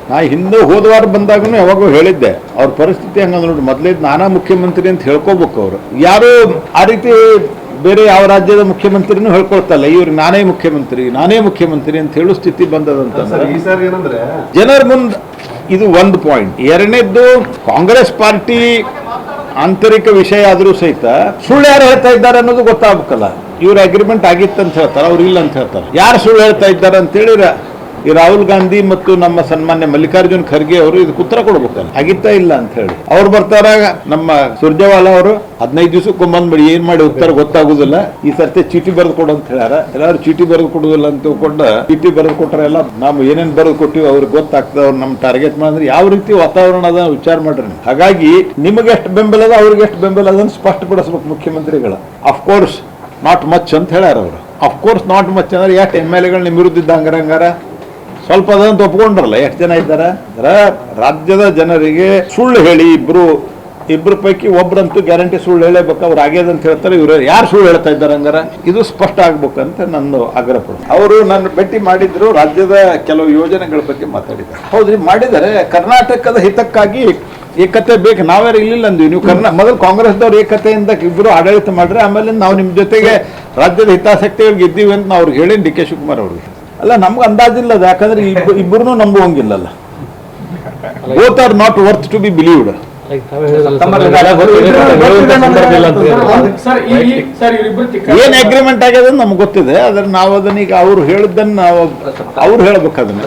ನಾ ಹಿಂದೆ ಹೋದ ವಾರ ಬಂದಾಗೂ ಯಾವಾಗೂ ಹೇಳಿದ್ದೆ ಅವ್ರ ಪರಿಸ್ಥಿತಿ ಹಂಗಂದ್ರೆ ನೋಡಿ, ಮೊದಲೇದು ನಾನಾ ಮುಖ್ಯಮಂತ್ರಿ ಅಂತ ಹೇಳ್ಕೋಬೇಕು. ಅವರು ಯಾರು ಆ ರೀತಿ ಬೇರೆ ಯಾವ ರಾಜ್ಯದ ಮುಖ್ಯಮಂತ್ರಿನೂ ಹೇಳ್ಕೊಳ್ತಲ್ಲ, ಇವ್ರಿಗೆ ನಾನೇ ಮುಖ್ಯಮಂತ್ರಿ ಅಂತ ಹೇಳೋ ಸ್ಥಿತಿ ಬಂದದಂತ ಜನರ ಮುಂದೆ. ಇದು ಒಂದು ಪಾಯಿಂಟ್. ಎರಡನೇದ್ದು, ಕಾಂಗ್ರೆಸ್ ಪಾರ್ಟಿ ಆಂತರಿಕ ವಿಷಯ ಆದರೂ ಸಹಿತ ಸುಳ್ಳು ಯಾರು ಹೇಳ್ತಾ ಇದ್ದಾರೆ ಅನ್ನೋದು ಗೊತ್ತಾಗಬೇಕಲ್ಲ. ಇವ್ರ ಅಗ್ರಿಮೆಂಟ್ ಆಗಿತ್ತು ಅಂತ ಹೇಳ್ತಾರೆ, ಅವ್ರು ಇಲ್ಲ ಅಂತ ಹೇಳ್ತಾರೆ. ಯಾರು ಸುಳ್ಳು ಹೇಳ್ತಾ ಇದ್ದಾರೆ ಅಂತೇಳಿ ಈ ರಾಹುಲ್ ಗಾಂಧಿ ಮತ್ತು ನಮ್ಮ ಸನ್ಮಾನ್ಯ ಮಲ್ಲಿಕಾರ್ಜುನ್ ಖರ್ಗೆ ಅವರು ಇದಕ್ಕೆ ಉತ್ತರ ಕೊಡ್ಬೇಕಲ್ಲ, ಆಗಿತ್ತಾ ಇಲ್ಲ ಅಂತ ಹೇಳಿ. ಅವ್ರು ಬರ್ತಾರ, ನಮ್ಮ ಸುರ್ಜೇವಾಲಾ ಅವರು 15 ದಿವಸಕ್ಕೊಮ್ಮಂದ್ಬಿಡಿ ಏನ್ ಮಾಡಿ ಉತ್ತರ ಗೊತ್ತಾಗುದಿಲ್ಲ, ಈ ಸರ್ತಿ ಚೀಟಿ ಬರೆದು ಕೊಡು ಅಂತ ಹೇಳ್ಯಾರ. ಎಲ್ಲಾರು ಚೀಟಿ ಬರೆದು ಕೊಡುದಿಲ್ಲ ಅಂತ ತಿಳ್ಕೊಂಡ ಚೀಟಿ ಬರೆದು ಕೊಟ್ರೆ ಎಲ್ಲ ನಾವು ಏನೇನ್ ಬರೆದು ಕೊಟ್ಟಿವಿ ಅವ್ರಿಗೆ ಗೊತ್ತಾಗ್ತದೆ, ಅವ್ರು ನಮ್ಮ ಟಾರ್ಗೆಟ್ ಮಾಡಿದ್ರೆ ಯಾವ ರೀತಿ ವಾತಾವರಣ ಅದ ವಿಚಾರ ಮಾಡ್ರಿ. ಹಾಗಾಗಿ ನಿಮಗೆ ಎಷ್ಟು ಬೆಂಬಲ ಅದ, ಅವ್ರಿಗೆ ಎಷ್ಟು ಬೆಂಬಲ ಅದನ್ನು ಸ್ಪಷ್ಟಪಡಿಸ್ಬೇಕು ಮುಖ್ಯಮಂತ್ರಿಗಳು. ಅಫ್ಕೋರ್ಸ್ ನಾಟ್ ಮಚ್ ಅಂತ ಹೇಳ್ಯಾರ ಅವರು. ಅಫ್ಕೋರ್ಸ್ ನಾಟ್ ಮಚ್ ಅಂದ್ರೆ ಎಷ್ಟು MLA ನಿಮ್ಮ ವಿರುದ್ಧ ಇದ್ದ ಹಂಗಾರ ಸ್ವಲ್ಪ ಅದಂತ ಒಪ್ಕೊಂಡ್ರಲ್ಲ. ಎಷ್ಟು ಜನ ಇದ್ದಾರೆ? ರಾಜ್ಯದ ಜನರಿಗೆ ಸುಳ್ಳು ಹೇಳಿ ಇಬ್ರು ಪೈಕಿ ಒಬ್ರಂತೂ ಗ್ಯಾರಂಟಿ ಸುಳ್ಳು ಹೇಳಬೇಕು. ಅವ್ರು ಆಗ್ಯದ ಅಂತ ಹೇಳ್ತಾರೆ. ಇವರು ಯಾರು ಸುಳ್ಳು ಹೇಳ್ತಾ ಇದ್ದಾರೆ ಹಂಗಾರ ಇದು ಸ್ಪಷ್ಟ ಆಗ್ಬೇಕಂತ ನನ್ನ ಆಗ್ರಹ ಪಡ್ತೀನಿ. ಅವರು ನನ್ನ ಭೇಟಿ ಮಾಡಿದ್ರು, ರಾಜ್ಯದ ಕೆಲವು ಯೋಜನೆಗಳ ಬಗ್ಗೆ ಮಾತಾಡಿದ್ದಾರೆ. ಹೌದ್ರಿ, ಮಾಡಿದ್ದಾರೆ. ಕರ್ನಾಟಕದ ಹಿತಕ್ಕಾಗಿ ಏಕತೆ ಬೇಕು, ನಾವ್ಯಾರು ಇರ್ಲಿಲ್ಲ ಅಂದ್ವಿ. ನೀವು ಮೊದಲು ಕಾಂಗ್ರೆಸ್ದವ್ರು ಏಕತೆಯಿಂದ ಇಬ್ಬರು ಆಡಳಿತ ಮಾಡ್ರೆ, ಆಮೇಲೆ ನಾವು ನಿಮ್ಮ ಜೊತೆಗೆ ರಾಜ್ಯದ ಹಿತಾಸಕ್ತಿಗಳಿಗೆ ಇದ್ದೀವಿ ಅಂತ ನಾವು ಅವ್ರಿಗೆ ಹೇಳಿ DK ಶಿವಕುಮಾರ್ ಅವ್ರಿಗೆ. ಅಲ್ಲ, ನಮ್ಗೆ ಅಂದಾಜಿಲ್ಲ ಅದು, ಯಾಕಂದ್ರೆ ಇಬ್ಬರನ್ನೂ ನಂಬುವಂಗಿಲ್ಲಲ್ಲ. Both are not worth to be believed. ಏನ್ ಅಗ್ರಿಮೆಂಟ್ ಆಗ್ಯದ ನಮ್ಗೆ ಗೊತ್ತಿದೆ, ಆದ್ರೆ ನಾವು ಅದನ್ನ ಈಗ ಅವ್ರು ಹೇಳಿದ್ದನ್ನು ಅವ್ರು ಹೇಳ್ಬೇಕು ಅದನ್ನ.